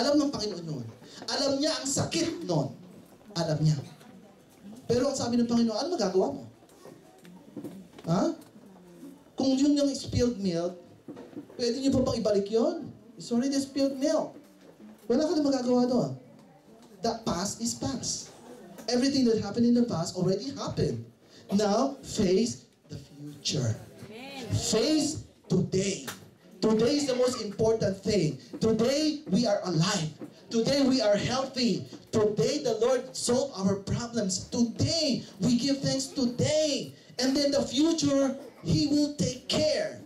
Alam ng Panginoon yun. Alam niya ang sakit nun. Alam niya. Pero ang sabi ng Panginoon, ano magagawa mo? Ha? Kung yun yung spilled milk, pwede niyo pa bang ibalik yun? It's already spilled milk. Wala ka na magagawa doon. The past is past. Everything that happened in the past already happened. Now, face the future. Face today. Today is the most important thing. Today, we are alive. Today, we are healthy. Today, the Lord solved our problems. Today, we give thanks today. And then the future, He will take care.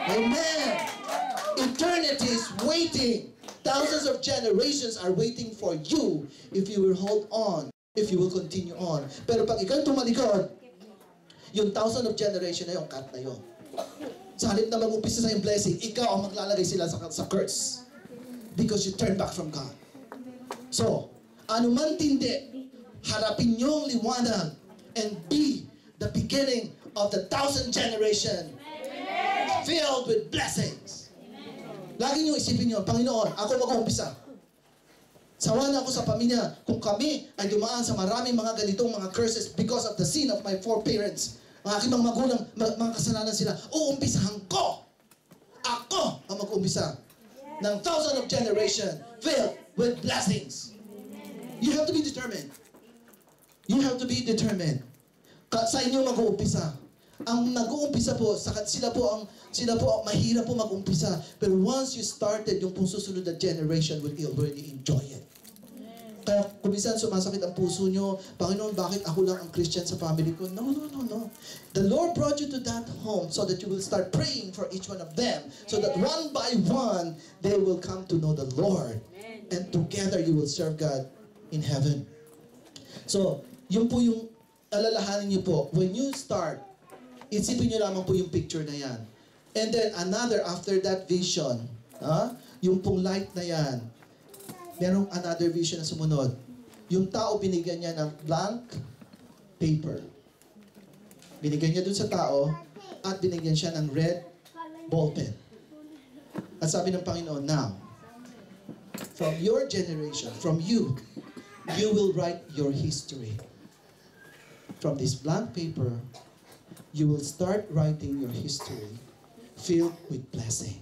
Amen. Eternity is waiting. Thousands of generations are waiting for you if you will hold on, if you will continue on. Pero pag ikaw tumalikod, yung thousand of generation na yung cut na yun. Sa halip na mag-umpisa sa yung blessing, ikaw ang maglalagay sila sa curse. Because you turn back from God. So, anuman tindi, harapin yung liwanag and be the beginning of the 1,000 generation filled with blessings. Lagi nyo isipin nyo, Panginoon, ako mag-uumpisa. Sawa na ako sa pamilya kung kami ay dumaan sa maraming mga ganitong mga curses because of the sin of my foreparents. Mga aking mga magulang, mga kasalanan sila, uumpisahan ko. Ako ang mag-uumpisa ng 1,000 of generation filled with blessings. You have to be determined. You have to be determined. Sa inyo mag-uumpisa. Ang nag-uumpisa po, sila po ang mahirap po mag-umpisa. Pero once you started, yung pong susunod na generation will already enjoy it. Kaya kung minsan sumasakit ang puso nyo, Panginoon, bakit ako lang ang Christian sa family ko? No. The Lord brought you to that home so that you will start praying for each one of them. So that one by one, they will come to know the Lord. And together you will serve God in heaven. So, yun po yung alalahanin nyo po. When you start, isipin nyo lamang po yung picture na yan. And then another, after that vision, yung pong light na yan, merong another vision na sumunod. Yung tao, binigyan niya ng blank paper. Binigyan niya dun sa tao at binigyan siya ng red ballpen. At sabi ng Panginoon, now, from your generation, from you will write your history. From this blank paper, you will start writing your history filled with blessing.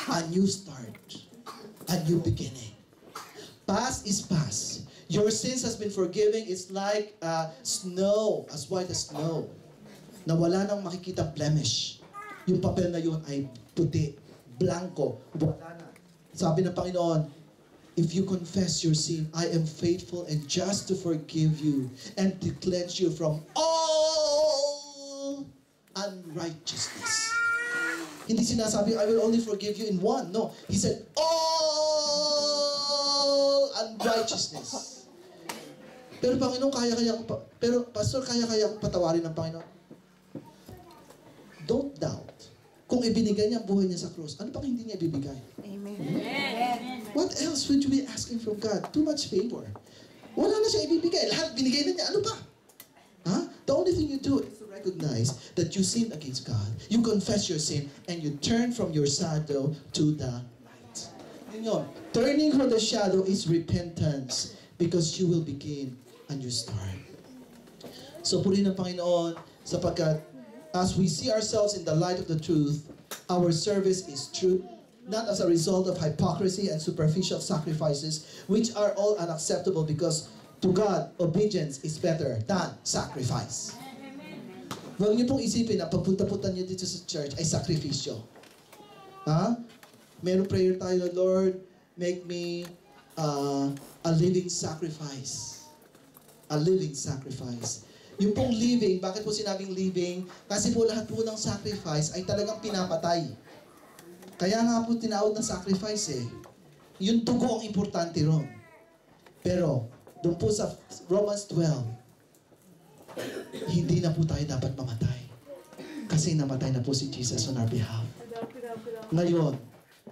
A new start. A new beginning. Past is past. Your sins has been forgiven. It's like snow, as white as snow. Na wala nang makikita blemish. Yung papel na yun ay puti, blanco, wala na. Sabi ng Panginoon, if you confess your sin, I am faithful and just to forgive you and to cleanse you from all unrighteousness. Hindi sinasabi, I will only forgive you in one. No, He said, all unrighteousness. Pero Panginoon, pero Pastor, kaya akong patawarin ng Panginoon. Don't doubt. Kung ibinigay niya ang buhay niya sa krus, ano pang hindi niya ibibigay? Amen. What else would you be asking from God? Too much favor. Wala na siya ibibigay. Lahat binigay na niya. Ano pa? The only thing you do is to recognize that you sinned against God. You confess your sin and you turn from your shadow to the light. Yun. Turning from the shadow is repentance because you will begin a new start. So purihin ng Panginoon sapagkat as we see ourselves in the light of the truth, our service is true, not as a result of hypocrisy and superficial sacrifices, which are all unacceptable because to God, obedience is better than sacrifice. Huwag niyo pong isipin na pagpunta-punta niyo dito sa church ay sakripisyo. Meron prayer tayo, Lord, make me a living sacrifice. A living sacrifice. Yung pong living, bakit po sinabing living? Kasi po lahat po ng sacrifice ay talagang pinapatay. Kaya nga po tinawag na sacrifice eh. Yung dugo ang importante ron. Pero, doon po sa Romans 12, hindi na po tayo dapat mamatay. Kasi namatay na po si Jesus on our behalf. Ngayon,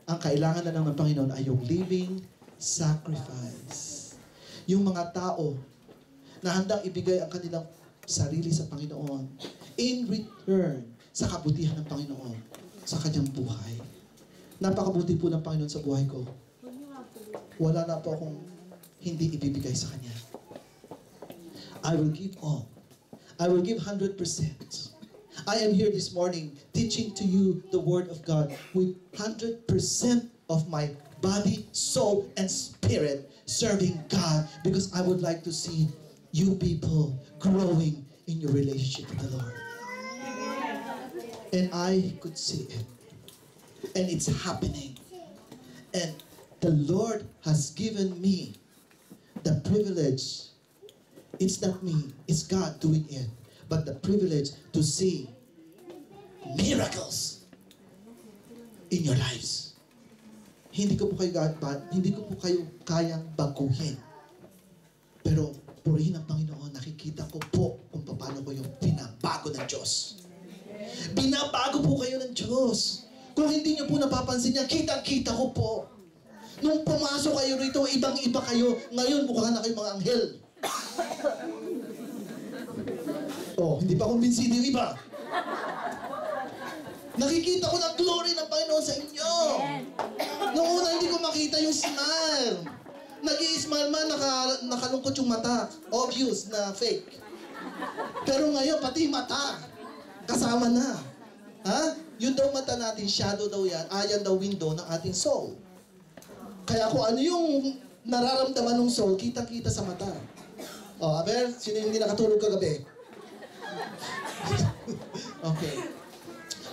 ang kailangan na lang ng Panginoon ay yung living sacrifice. Yung mga tao na handang ibigay ang kanilang sarili sa Panginoon in return sa kabutihan ng Panginoon sa kanyang buhay. Napakabuti po ng Panginoon sa buhay ko. wala na po akong hindi ibibigay sa Kanya. I will give all. I will give 100%. I am here this morning teaching to you the Word of God with 100% of my body, soul, and spirit serving God because I would like to see you people growing in your relationship with the Lord. And I could see it. And it's happening. And the Lord has given me the privilege. It's not me, it's God doing it. But the privilege to see miracles in your lives. Hindi ko po kayo kayang baguhin. Pero purihin ang Panginoon, nakikita ko po kung paano ko yung binabago ng Diyos. Binabago po kayo ng Diyos. Kung hindi nyo po napapansin yan, kitang-kita ko po. Nung pumasok kayo rito, ibang-iba kayo. Ngayon, mukha na kayo mga anghel. Oh, hindi pa kumbinsido yung iba. Nakikita ko ng glory ng Panginoon sa inyo. Noong una, hindi ko makita yung smile. Nag-i-smile man, nakalungkot yung mata. Obvious na fake. Pero ngayon, pati mata, kasama na. Ha? Yun daw mata natin, shadow daw yan, ayan daw window ng ating soul. Kaya kung ano yung nararamdaman ng soul, kita-kita sa mata. Oh, aber, sino yung hindi nakatulog kagabi? Okay.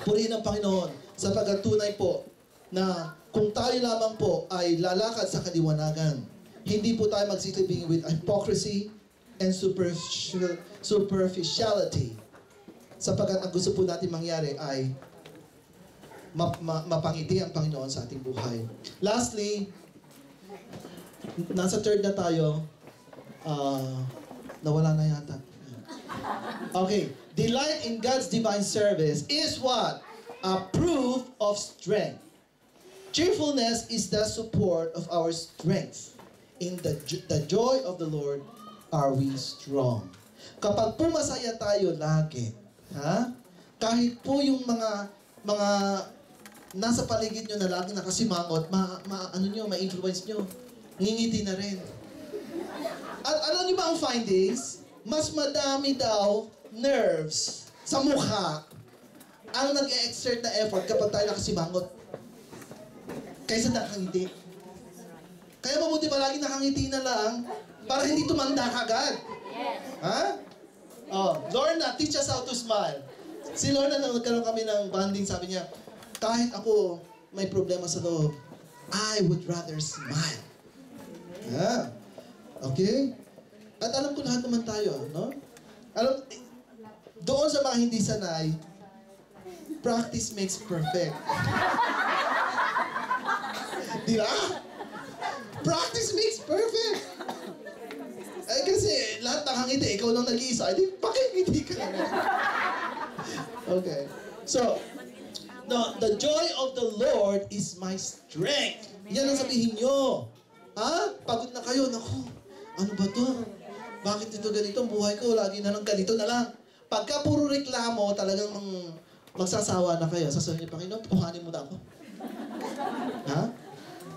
Purihin ang Panginoon sapagkat tunay po na kung tayo lamang po ay lalakad sa kaliwanagan, hindi po tayo magsisilbing with hypocrisy and superficiality. Sapagkat ang gusto po natin mangyari ay mapangiti ang Panginoon sa ating buhay. Lastly, nasa third na tayo. Nawala na yata. Okay. Delight in God's divine service is what? A proof of strength. Cheerfulness is the support of our strength. In the joy of the Lord are we strong. Kapag pumasaya tayo lagi, ha? Kahit po yung mga nasa paligid nyo na lagi nakasimangot, ma-influence nyo, ngingiti na rin. At alam niyo ba ang findings? Mas madami daw nerves sa mukha ang nag-exert na effort kapag tayo nakasimangot kaysa nakangiti. Kaya mabuti ba lagi nakangiti na lang para hindi tumanda kagad? Ha? Oh, Lorna, teach us how to smile. Si Lorna, nang nagkaroon kami ng bonding, sabi niya, kahit ako may problema sa loob, I would rather smile. Yeah. Okay? At alam ko lahat naman tayo, no? Alam, doon sa mga hindi sanay, practice makes perfect. Di ba? Practice makes perfect. Eh kasi lahat nakangiti, ikaw lang nag-iisa, edi pakingiti ka lang. Okay. So, the joy of the Lord is my strength. Yan ang sabihin nyo. Ha? Pagod na kayo, naku, ano ba to? Bakit ito ganito? Ang buhay ko, lagi na lang ganito na lang. Pagka puro reklamo, talagang magsasawa na kayo. Sasabihin niyo, Panginoon, puhanin mo na ako. Ha?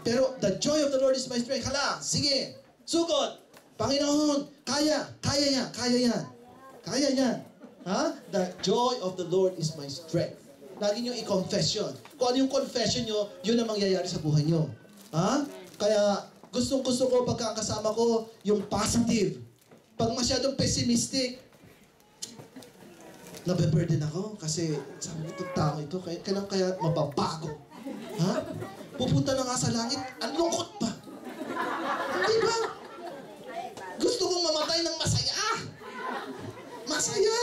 Pero, the joy of the Lord is my strength. Hala, sige, sugod. Panginoon, kaya yan. Kaya yan. Ha? The joy of the Lord is my strength. Lagi nyo i-confess yun. Kung ano yung confession nyo, yun ang mangyayari sa buhay nyo. Ha? Kaya, gustong-gusto ko pagkakasama ko yung positive. Pag masyadong pessimistic, nabe-burden ako kasi sabi ko, itong tao ito, kailan kaya mababago? Ha? Pupunta na nga sa langit, ang lungkot pa. Di ba? Gusto kong mamatay ng masaya. Masaya.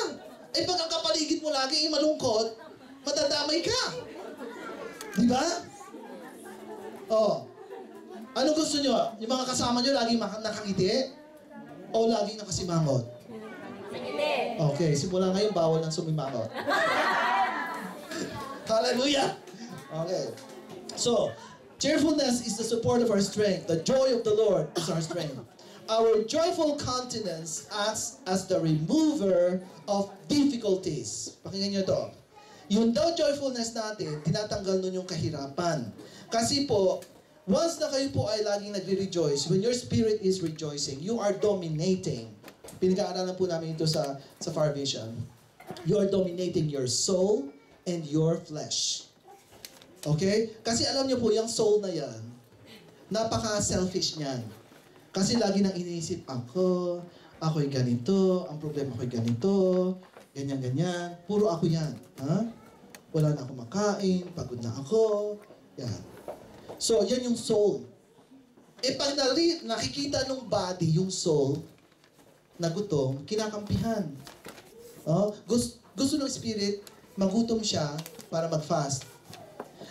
Eh pag ang kapaligid mo lagi ay malungkot, madadamay ka. Di ba? Oh. Ano gusto nyo? Yung mga kasama nyo lagi nakangiti? O lagi nakasimangot? Nakangiti. Okay, simula ngayon bawal ng sumimangot. Hallelujah! Okay. So, cheerfulness is the support of our strength. The joy of the Lord is our strength. Our joyful countenance acts as the remover of difficulties. Pakinggan nyo ito. Yung daw joyfulness natin, tinatanggal nun yung kahirapan. Kasi po, once na kayo po ay laging nagre-rejoice, when your spirit is rejoicing, you are dominating. Pinag-aaralan po namin ito sa Far Vision. You are dominating your soul and your flesh. Okay? Kasi alam niyo po, yung soul na yan, napaka-selfish niyan. Kasi lagi nang iniisip, ako'y ganito, ang problema ko'y ganito, ganyan-ganyan. Puro ako yan. Ha? Wala na akong makain, pagod na ako. Yan. So, yan yung soul. Pag nakikita ng body, yung soul, na gutom, kinakampihan. Gusto ng spirit, magutom siya para mag-fast.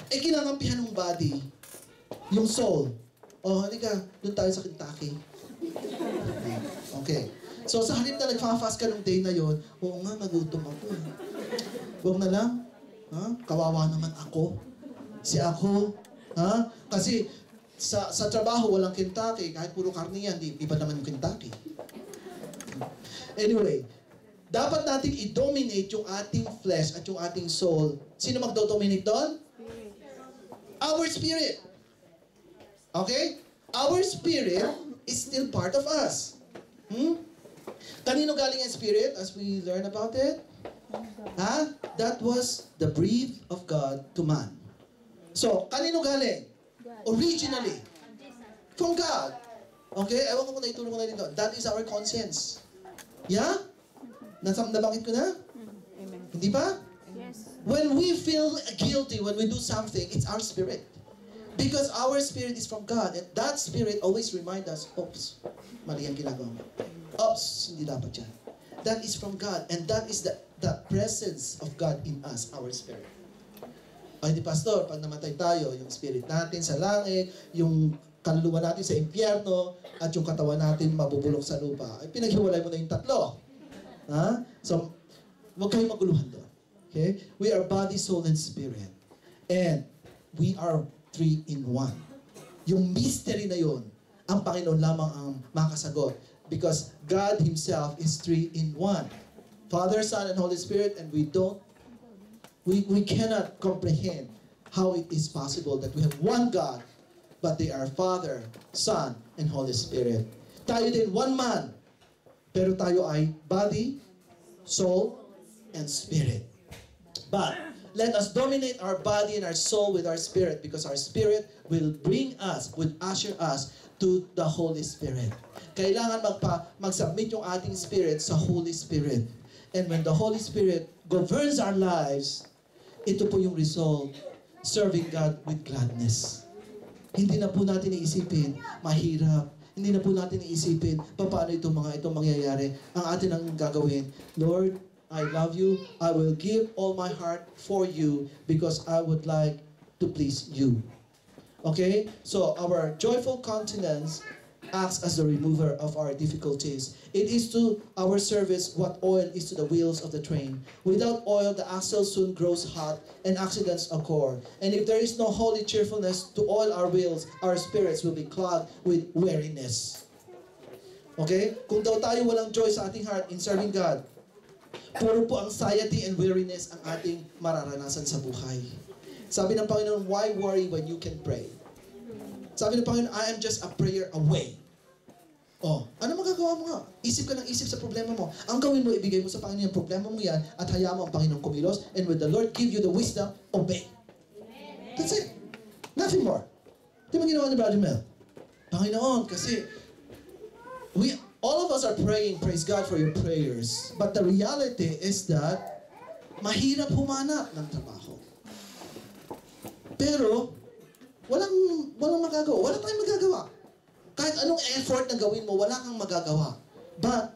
Kinakampihan ng body, yung soul. Halika, doon tayo sa Kentucky. Okay. So, sa halip na nagfa-fast ka nung day na yon, oo nga, nagutom ako. Huwag na lang. Kawawa naman ako. Si ako. Kasi sa trabaho, walang Kentucky. Kahit puro karne yan, di pa naman yung Kentucky. Anyway, dapat nating i-dominate yung ating flesh at yung ating soul. Sino magdo-dominate doon? Our spirit. Okay? Our spirit is still part of us. Kanino galing ang spirit as we learn about it? That was the breath of God to man. So, kanino galing? Originally. From God. Okay? Ewan ko kung naitulong ko na dito. That is our conscience. Yeah? Nabanggit ko na? Amen. Hindi ba? Yes. When we feel guilty when we do something, it's our spirit. Because our spirit is from God. And that spirit always reminds us, oops, mali ang ginagawa mo. Oops, hindi dapat yan. That is from God. And that is the presence of God in us, our spirit. Ay di pastor, pag namatay tayo, yung spirit natin sa langit, yung kaluluwa natin sa impyerno, at yung katawan natin mabubulok sa lupa. Ay pinaghiwalay mo na yung tatlo. So, huwag kayong maguluhan doon. Okay? We are body, soul, and spirit. And we are 3 in 1. Yung mystery na yun, ang Panginoon lamang ang makasagot. Because God Himself is 3 in 1. Father, Son, and Holy Spirit, and we cannot comprehend how it is possible that we have one God, but they are Father, Son, and Holy Spirit. Tayo din, one man, pero tayo ay body, soul, and spirit. But let us dominate our body and our soul with our spirit, because our spirit will usher us to the Holy Spirit. Kailangan mag-submit yung ating spirit sa Holy Spirit. And when the Holy Spirit governs our lives, ito po yung result, serving God with gladness. Hindi na po natin iisipin, mahirap. Hindi na po natin iisipin, paano itong mangyayari. Ang atin ang gagawin, Lord, I love you. I will give all my heart for you because I would like to please you. Okay? So, our joyful countenance acts as the remover of our difficulties. It is to our service what oil is to the wheels of the train. Without oil, the axle soon grows hot and accidents occur. And if there is no holy cheerfulness to oil our wheels, our spirits will be clogged with weariness. Okay? Kung daw tayo walang joy sa ating heart in serving God, puro po anxiety and weariness ang ating mararanasan sa buhay. Sabi ng Panginoon, why worry when you can pray? Sabi ng Panginoon, I am just a prayer away. Ano magagawa mo nga? Isip ka ng isip sa problema mo. Ang gawin mo, ibigay mo sa Panginoon yung problema mo yan at hayaan mo ang Panginoon kumilos, and when the Lord give you the wisdom, obey. That's it. Nothing more. Di ba ginawa ni Brother Mel? Panginoon, kasi all of us are praying, praise God for your prayers. But the reality is that mahirap humanap ng trabaho. Pero, walang magagawa. Wala tayong magagawa. Kahit anong effort na gawin mo, wala kang magagawa. But,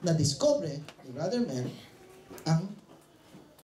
na-discover ni Brother Mel ang